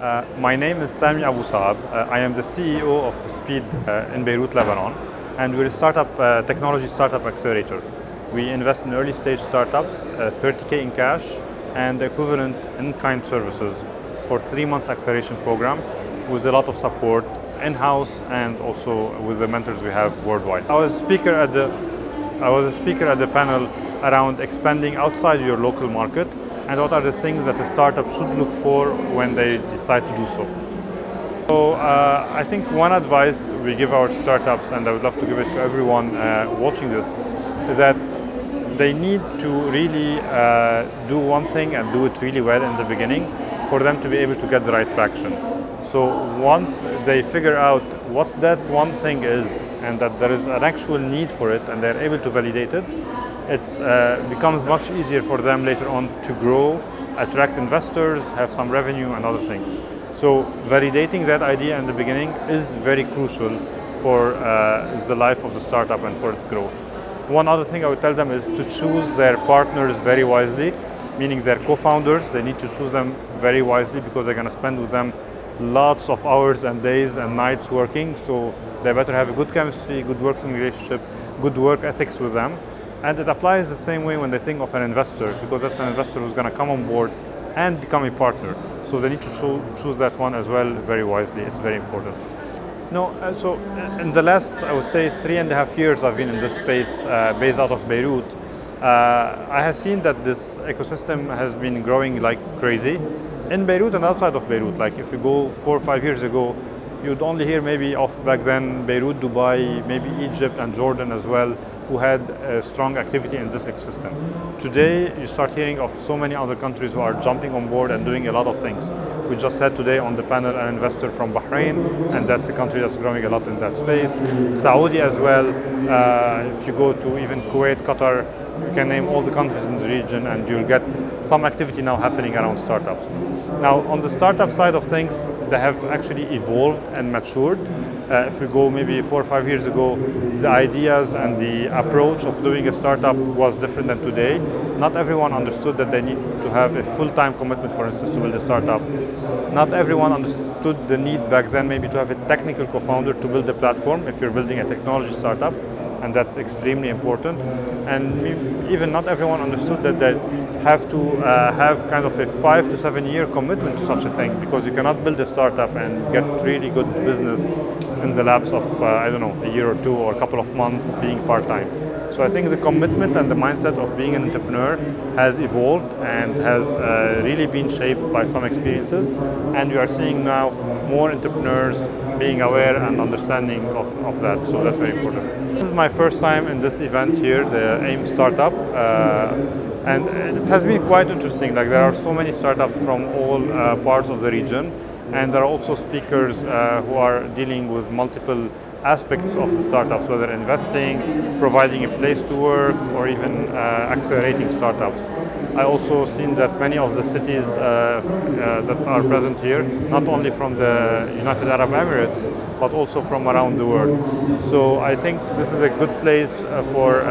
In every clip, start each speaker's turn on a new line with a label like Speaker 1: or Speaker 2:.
Speaker 1: My name is Sami Abou Saab. I am the CEO of Speed in Beirut, Lebanon, and we're a technology startup accelerator. We invest in early stage startups, 30K in cash and equivalent in-kind services for 3 months acceleration program with a lot of support in-house and also with the mentors we have worldwide. I was a speaker at the panel around expanding outside your local market and what are the things that a startup should look for when they decide to do so. So I think one advice we give our startups, and I would love to give it to everyone watching this, is that they need to really do one thing and do it really well in the beginning for them to be able to get the right traction. So once they figure out what that one thing is and that there is an actual need for it and they're able to validate it, it becomes much easier for them later on to grow, attract investors, have some revenue and other things. So validating that idea in the beginning is very crucial for the life of the startup and for its growth. One other thing I would tell them is to choose their partners very wisely, meaning their co-founders. They need to choose them very wisely because they're going to spend with them lots of hours and days and nights working. So they better have a good chemistry, good working relationship, good work ethics with them. And it applies the same way when they think of an investor, because that's an investor who's going to come on board and become a partner. So they need to choose that one as well very wisely. It's very important. So in the last, I would say, 3.5 years I've been in this space based out of Beirut. I have seen that this ecosystem has been growing like crazy in Beirut and outside of Beirut. Like if you go 4 or 5 years ago, you'd only hear maybe of back then Beirut, Dubai, maybe Egypt and Jordan as well, who had strong activity in this ecosystem. Today, you start hearing of so many other countries who are jumping on board and doing a lot of things. We just had today on the panel an investor from Bahrain, and that's a country that's growing a lot in that space. Saudi as well. If you go to even Kuwait, Qatar, you can name all the countries in the region and you'll get some activity now happening around startups. Now, on the startup side of things, they have actually evolved and matured. If we go maybe 4 or 5 years ago, the ideas and the approach of doing a startup was different than today. Not everyone understood that they need to have a full-time commitment, for instance, to build a startup. Not everyone understood the need back then maybe to have a technical co-founder to build a platform if you're building a technology startup, and that's extremely important. And even not everyone understood that they have to have kind of a 5 to 7 year commitment to such a thing, because you cannot build a startup and get really good business in the lapse of, a year or two or a couple of months being part-time. So I think the commitment and the mindset of being an entrepreneur has evolved and has really been shaped by some experiences. And we are seeing now more entrepreneurs being aware and understanding of that. So that's very important. This is my first time in this event here, the AIM Startup. And it has been quite interesting. Like there are so many startups from all parts of the region. And there are also speakers who are dealing with multiple aspects of the startups, whether investing, providing a place to work, or even accelerating startups. I also seen that many of the cities that are present here, not only from the United Arab Emirates, but also from around the world. So I think this is a good place for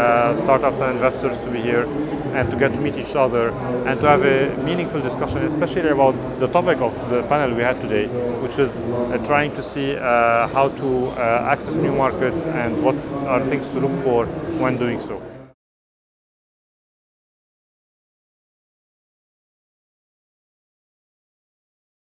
Speaker 1: startups and investors to be here and to get to meet each other and to have a meaningful discussion, especially about the topic of the panel we had today, which is trying to see how to access new markets and what are things to look for when doing so.